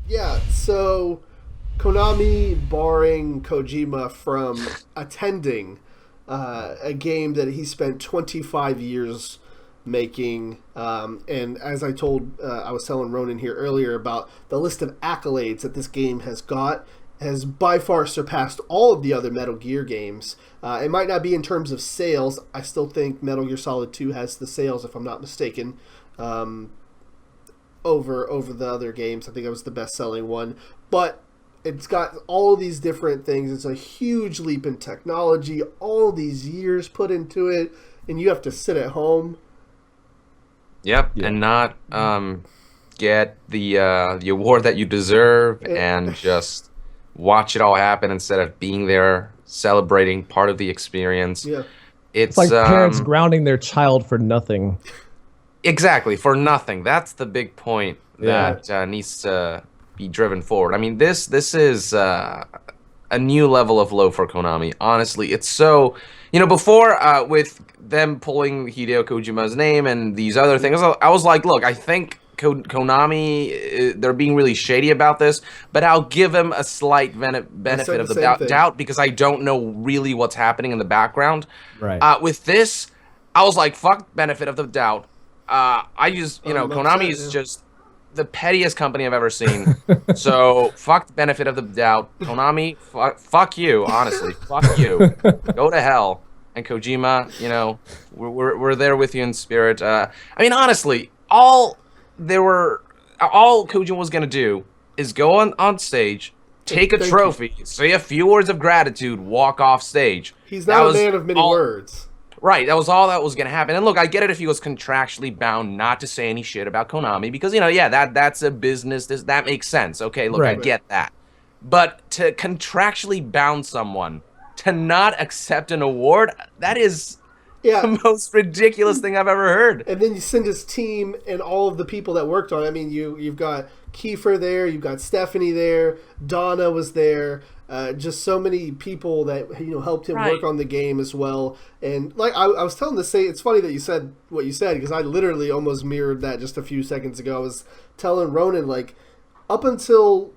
Yeah, so Konami barring Kojima from attending a game that he spent 25 years making. And as I was telling Ronan here earlier about the list of accolades that this game has got, has by far surpassed all of the other Metal Gear games. It might not be in terms of sales. I still think Metal Gear Solid 2 has the sales, if I'm not mistaken. Over the other games. I think it was the best selling one, but it's got all these different things. It's a huge leap in technology, all these years put into it, and you have to sit at home. Yep, Yeah. and not get the award that you deserve, It, and just watch it all happen instead of being there celebrating part of the experience. yeah, It's It's like parents grounding their child for nothing. exactly for nothing. That's the big point Yeah. that needs to be driven forward. I mean, this is a new level of low for Konami. Honestly, it's so before with them pulling Hideo Kojima's name and these other things, I was like, look, I think Konami they're being really shady about this, but I'll give him a slight benefit of the the same thing. doubt because I don't know really what's happening in the background. Right. With this, I was like, fuck benefit of the doubt. I just, Konami is just the pettiest company I've ever seen. So fuck the benefit of the doubt. Konami, fuck you, honestly. Fuck you. Go to hell. And Kojima, we're there with you in spirit. I mean, honestly, all Kojima was gonna do is go on stage, take a Thank trophy, say a few words of gratitude, walk off stage. he's That not a was man of many all- words. Right, that was all that was gonna happen. And look, I get it if he was contractually bound not to say any shit about Konami because that's a business. That makes sense. Okay, look, I Right. get that. But to contractually bound someone to not accept an award, that is Yeah, the most ridiculous thing I've ever heard. and then you send his team and all of the people that worked on it. I mean, you've got Kiefer there, you've got Stephanie there, Donna was there, just so many people that helped him Right. work on the game as well. And like I was telling it's funny that you said what you said because I literally almost mirrored that just a few seconds ago. I was telling Ronan like up until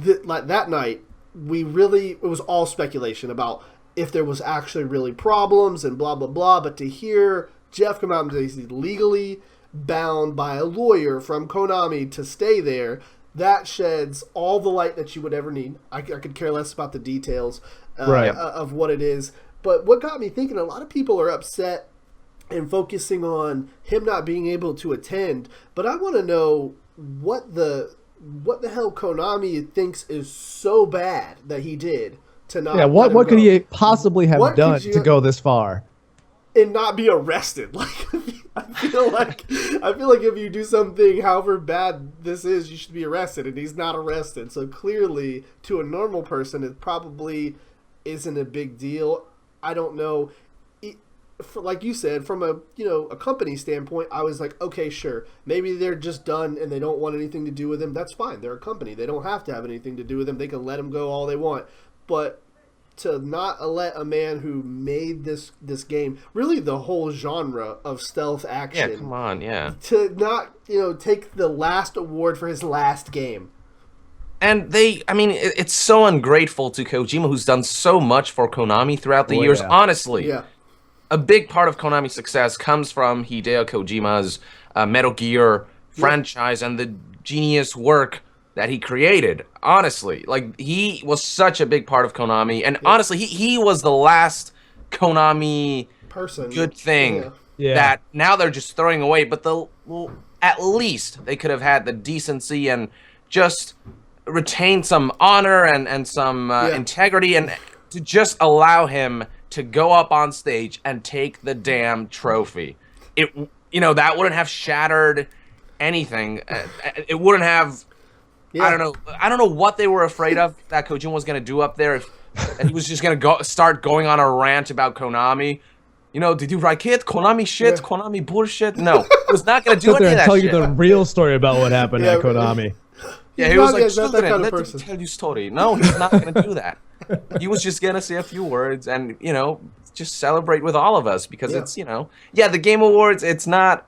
that night, it was all speculation about if there was actually really problems and blah blah blah. But to hear Jeff come out and say he's legally bound by a lawyer from Konami to stay there, that sheds all the light that you would ever need. I could care less about the details Right. of what it is. But what got me thinking, a lot of people are upset and focusing on him not being able to attend. But I want to know what the hell Konami thinks is so bad that he did to not. Yeah, let what him what could go. he possibly have What done could you- to go this far? And not be arrested? Like I feel like if you do something, however bad this is, you should be arrested, and he's not arrested. So clearly, to a normal person, it probably isn't a big deal. I don't know. Like you said, from a company standpoint, I was like, okay, sure, maybe they're just done and they don't want anything to do with him. That's fine. They're a company. They don't have to have anything to do with him. They can let him go all they want. But to not let a man who made this game, really the whole genre of stealth action, Yeah, come on, yeah. to not take the last award for his last game. And it's so ungrateful to Kojima, who's done so much for Konami throughout the Oh, years. yeah. Honestly, Yeah, a big part of Konami's success comes from Hideo Kojima's Metal Gear franchise and the genius work that he created. Honestly, like he was such a big part of Konami, and honestly, he was the last Konami person. good thing Yeah. Yeah. that now they're just throwing away. But at least they could have had the decency and just retain some honor and some integrity, and to just allow him to go up on stage and take the damn trophy. That wouldn't have shattered anything. It wouldn't have. Yeah. I don't know what they were afraid of that Kojima was going to do up there. And he was just going to start going on a rant about Konami. Did you like it? Konami shit? Yeah. Konami bullshit? No. He was not going to do Sit there any of and that tell shit. you the real story about what happened Yeah, at Konami. Yeah, He's he was not- like, he's not that children, kind of let me person. tell you story. No, he's not going to do that. He was just going to say a few words and, just celebrate with all of us because Yeah. it's, the Game Awards, it's not,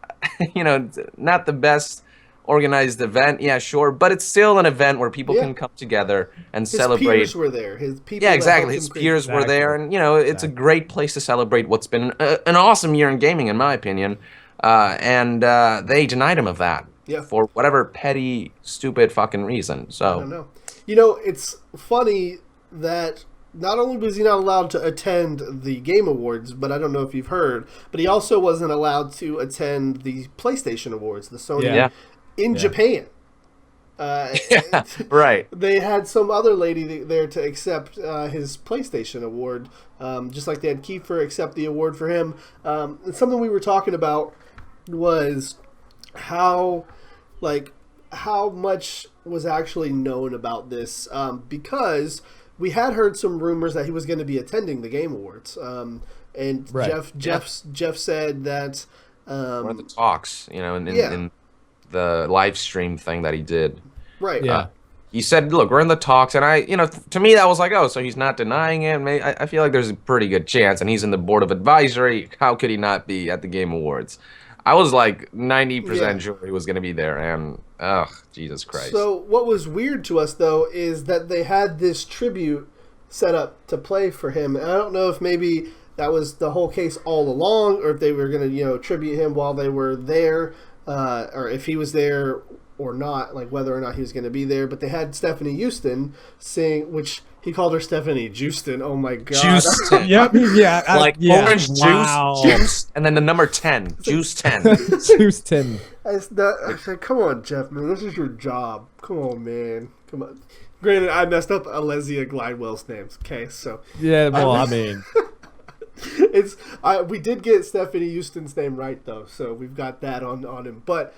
not the best organized event, yeah, sure, but it's still an event where people Yeah. can come together and His celebrate. peers were there. His people. Yeah, that exactly. helped His him create peers the were game. there, and it's a great place to celebrate what's been an awesome year in gaming, in my opinion. And they denied him of that Yeah. for whatever petty, stupid fucking reason. So I don't know. You know, it's funny that not only was he not allowed to attend the Game Awards, but I don't know if you've heard, but he also wasn't allowed to attend the PlayStation Awards, the Sony in Japan. yeah, right. They had some other lady there to accept his PlayStation award, just like they had Kiefer accept the award for him. And something we were talking about was how much was actually known about this, because we had heard some rumors that he was going to be attending the Game Awards, and Jeff said that one of the talks, in the live stream thing that he did. Right. Yeah. He said, "Look, we're in the talks," and to me that was like, oh, so he's not denying it. I feel like there's a pretty good chance, and he's in the board of advisory. How could he not be at the Game Awards? I was like 90% sure he was going to be there, and Jesus Christ. So what was weird to us though is that they had this tribute set up to play for him, and I don't know if maybe that was the whole case all along, or if they were going to tribute him while they were there, or if he was there or not, like whether or not he was going to be there. But they had Stephanie Houston sing, which he called her Stephanie Justin. Oh my god. Justin. Yep. Yeah. Orange wow. juice, and then the number 10. Juice 10. Juice 10. I said, come on, Jeff, man. This is your job. Come on, man. Come on. Granted, I messed up Alesia Glidewell's names. Okay, so Yeah, well, I mean, we did get Stephanie Houston's name right though, so we've got that on him. But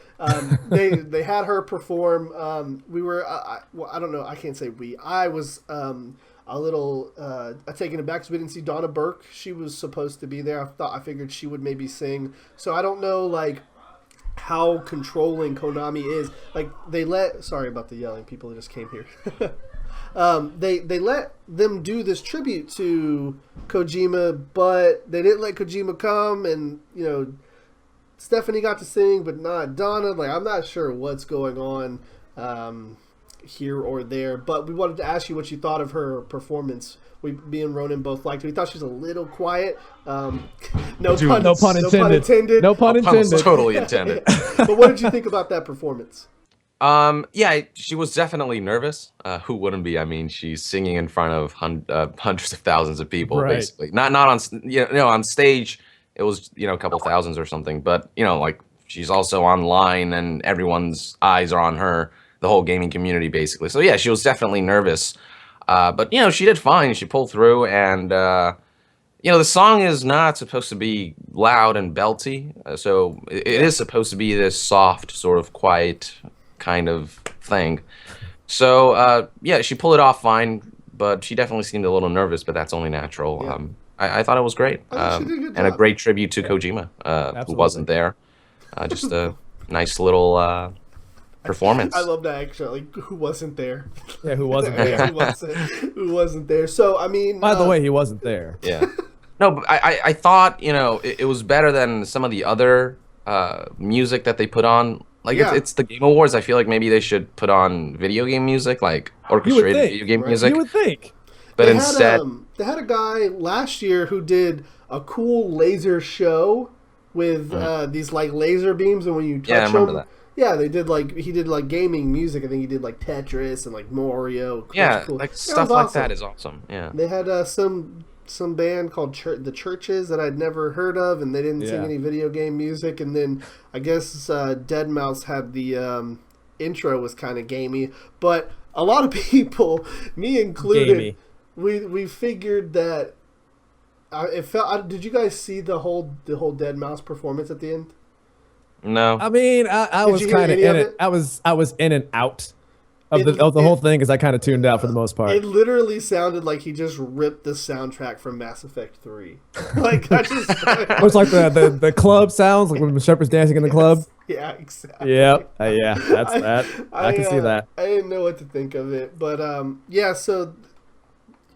they had her perform. We were well, I don't know. I can't say we. I was a little taken aback because we didn't see Donna Burke. She was supposed to be there. I figured she would maybe sing. So I don't know how controlling Konami is. Sorry about the yelling. People just came here. They let them do this tribute to Kojima, but they didn't let Kojima come, and Stephanie got to sing, but not Donna. I'm not sure what's going on here or there, but we wanted to ask you what you thought of her performance. Me and Ronan both liked her. We thought she was a little quiet. No pun intended. No pun intended. Was totally intended. But what did you think about that performance? Yeah, she was definitely nervous. Who wouldn't be? I mean, she's singing in front of hundreds of thousands of people, basically. Not on on stage. It was a couple thousands or something, but she's also online, and everyone's eyes are on her. The whole gaming community, basically. So yeah, she was definitely nervous, but she did fine. She pulled through, and the song is not supposed to be loud and belty, so it is supposed to be this soft, sort of quiet kind of thing. So yeah, she pulled it off fine, but she definitely seemed a little nervous, but that's only natural. Yeah. I thought it was great, and a great tribute to Kojima, who wasn't there. Just a nice little performance. I love that, actually. Who wasn't there? Yeah, who wasn't there? Who wasn't there? So I mean, by the way, he wasn't there. Yeah. No, but I thought it was better than some of the other music that they put on. It's the Game Awards. I feel like maybe they should put on video game music, orchestrated video game music. You would think. But instead, they had a guy last year who did a cool laser show with these laser beams, and when you touch I remember them, that. Yeah, he did gaming music. I think he did Tetris and Mario. Yeah, cool. Stuff like that is awesome. Yeah. They had some band called the Churches that I'd never heard of, and they didn't sing any video game music. And then I guess Deadmau5 had the intro was kind of gamey, but a lot of people, me included, we figured that it felt. Did you guys see the whole Deadmau5 performance at the end? No. I mean, I was kind of in it. I was in and out of the whole thing because I kind of tuned out for the most part. It literally sounded like he just ripped the soundtrack from Mass Effect 3. It was like the club sounds, like when Shepard's dancing in the club. Yeah, exactly. Yep. Yeah, that's that. I can see that. I didn't know what to think of it, but yeah. So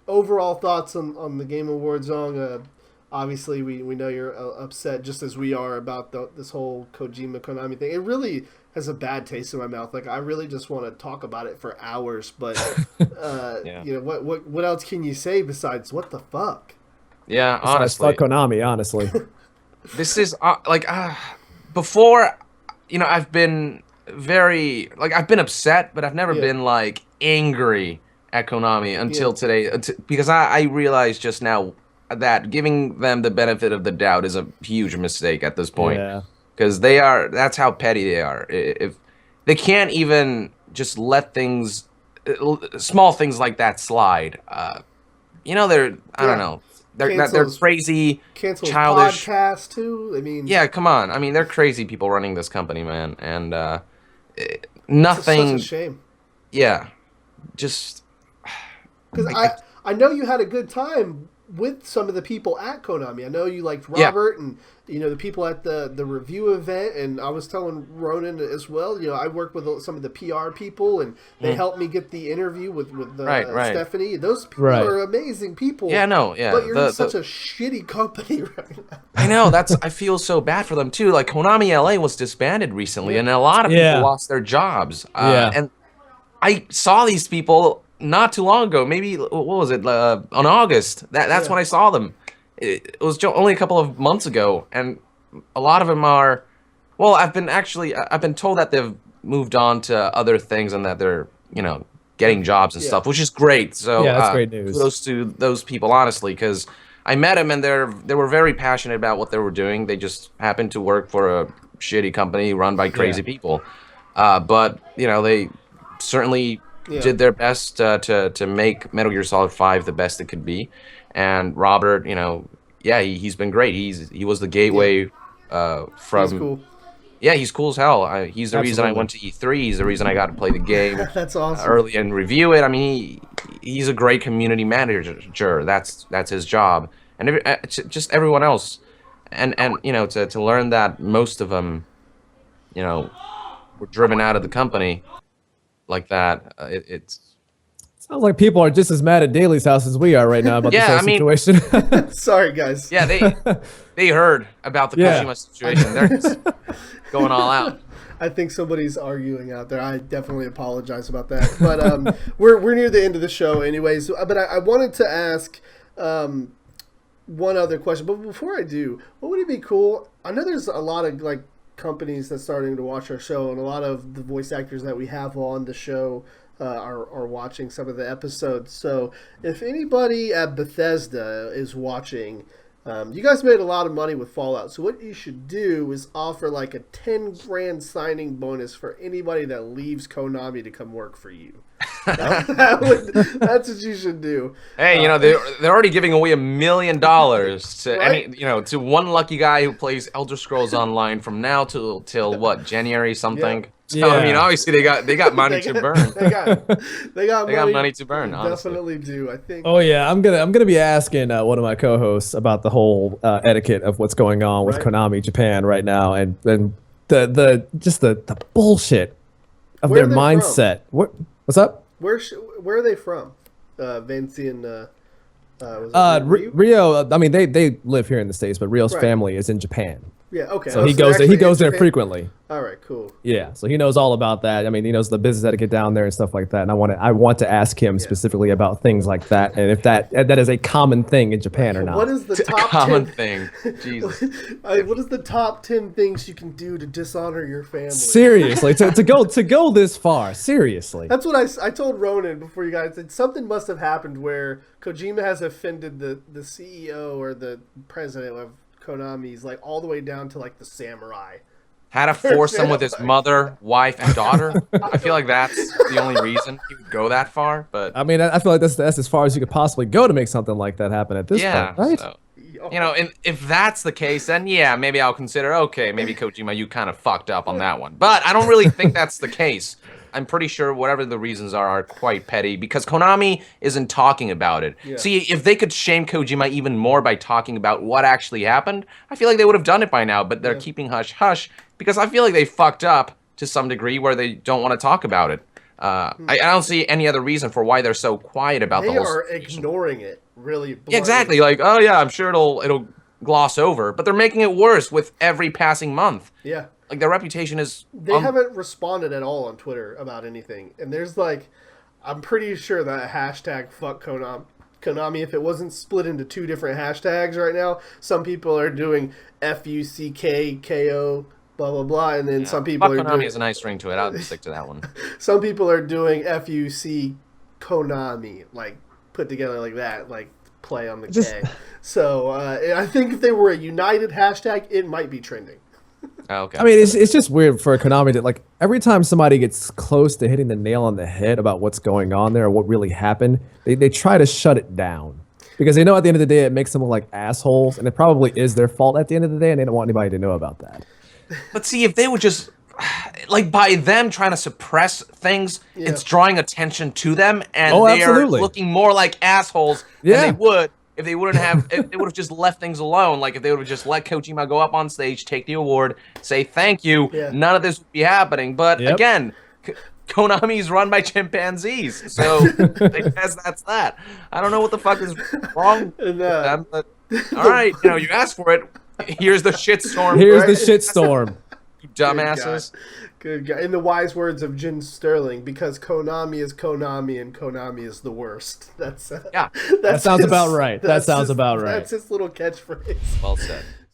overall thoughts on the Game Awards song. Obviously, we know you're upset just as we are about this whole Konami thing. It really has a bad taste in my mouth. Like I really just want to talk about it for hours, but you know what else can you say besides what the fuck? Yeah, Besides, honestly, fuck Konami, honestly. this is before, you know, I've been I've been upset, but I've never been like angry at Konami until today, because I realized just now that giving them the benefit of the doubt is a huge mistake at this point. Yeah. Because that's how petty they are. If they can't even just let things, small things like that slide. You know, I don't know. They're crazy, Cancels childish podcasts too. I mean, yeah, come on. I mean, they're crazy people running this company, man, and nothing. It's such a shame. Yeah, just because I know you had a good time with some of the people at Konami. I know you liked Robert and you know the people at the review event, and I was telling Ronan as well. You know, I worked with some of the PR people, and they helped me get the interview with Stephanie. Those people are amazing people. Yeah, no, yeah. But you're in such a shitty company right now. I know. I feel so bad for them too. Like Konami LA was disbanded recently, and a lot of people lost their jobs. And I saw these people not too long ago. Maybe what was it? On August. That's when I saw them. It was only a couple of months ago, and a lot of them are. Well, I've been told that they've moved on to other things and that they're getting jobs and stuff, which is great. So yeah, that's great news. Kudos to those people, honestly, because I met them and they were very passionate about what they were doing. They just happened to work for a shitty company run by crazy people, but they certainly did their best to make Metal Gear Solid 5 the best it could be. And Robert, he's been great. He was the gateway from. He's cool. Yeah, he's cool as hell. He's the reason I went to E3. He's the reason I got to play the game. That's awesome. Early and review it. I mean, he's a great community manager. That's his job. And just everyone else, and to learn that most of them, were driven out of the company like that. It's sounds like people are just as mad at Daly's house as we are right now about this whole situation. Sorry, guys. Yeah, they heard about the Kojima situation. They're just going all out. I think somebody's arguing out there. I definitely apologize about that. But we're near the end of the show anyways. But I wanted to ask one other question. But before I do, what would it be cool? I know there's a lot of companies that's starting to watch our show, and a lot of the voice actors that we have on the show are watching some of the episodes. So if anybody at Bethesda is watching, you guys made a lot of money with Fallout. So what you should do is offer a 10 grand signing bonus for anybody that leaves Konami to come work for you. That's what you should do. Hey, they're already giving away $1 million to to one lucky guy who plays Elder Scrolls Online from now till what, January something. So I mean, obviously they got money to burn. They got money to burn. Honestly. Definitely do. I think. Oh yeah, I'm gonna be asking one of my co-hosts about the whole etiquette of what's going on with Konami Japan right now, and the bullshit of their mindset. What's up? Where are they from? Vinci and Rio. I mean, they live here in the States, but Rio's family is in Japan. Yeah, okay. So he goes there frequently. All right, cool. Yeah, so he knows all about that. I mean, he knows the business etiquette down there and stuff like that. And I want to ask him specifically about things like that, and if that is a common thing in Japan or not. What is the top common 10 thing? Jesus. What is the top 10 things you can do to dishonor your family? Seriously, to go this far. Seriously. That's what I told Ronan before you guys. Something must have happened where Kojima has offended the CEO or the president of Konami's all the way down to the samurai. Had a foursome with his mother, wife, and daughter. I feel like that's the only reason he would go that far. But I mean, I feel like that's as far as you could possibly go to make something like that happen at this point, right? So, and if that's the case, then maybe I'll consider. Okay, maybe Kojima, you kind of fucked up on that one. But I don't really think that's the case. I'm pretty sure whatever the reasons are quite petty because Konami isn't talking about it. Yeah. See, if they could shame Kojima even more by talking about what actually happened, I feel like they would have done it by now, but they're keeping hush-hush because I feel like they fucked up to some degree where they don't want to talk about it. I don't see any other reason for why they're so quiet about the whole situation. They are ignoring it, really. Yeah, exactly. I'm sure it'll gloss over, but they're making it worse with every passing month. Yeah. Like their reputation is. They haven't responded at all on Twitter about anything, and there's like, I'm pretty sure that hashtag fuck Konami, if it wasn't split into 2 different hashtags right now, some people are doing FUCKKO blah blah blah, and then some people fuck are Konami doing. has a nice ring to it. I'll stick to that one. Some people are doing FUC Konami, like put together like that, like play on the K. So I think if they were a united hashtag, it might be trending. Oh, okay. I mean, it's just weird for Konami to, like, every time somebody gets close to hitting the nail on the head about what's going on there or what really happened, they try to shut it down. Because they know at the end of the day it makes them look like assholes, and it probably is their fault at the end of the day, and they don't want anybody to know about that. But see, if they would just, like, by them trying to suppress things, it's drawing attention to them, and they are looking more like assholes than they would if they wouldn't have. If they would have just left things alone. Like if they would have just let Kojima go up on stage, take the award, say thank you. None of this would be happening. But again, Konami is run by chimpanzees, so I guess that's that. I don't know what the fuck is wrong with them, but all right, you asked for it. Here's the shitstorm. Here's the shitstorm. You dumbasses. Good guy. In the wise words of Jim Sterling, because Konami is Konami and Konami is the worst. That sounds about right. That sounds about right. That's his little catchphrase. Well said.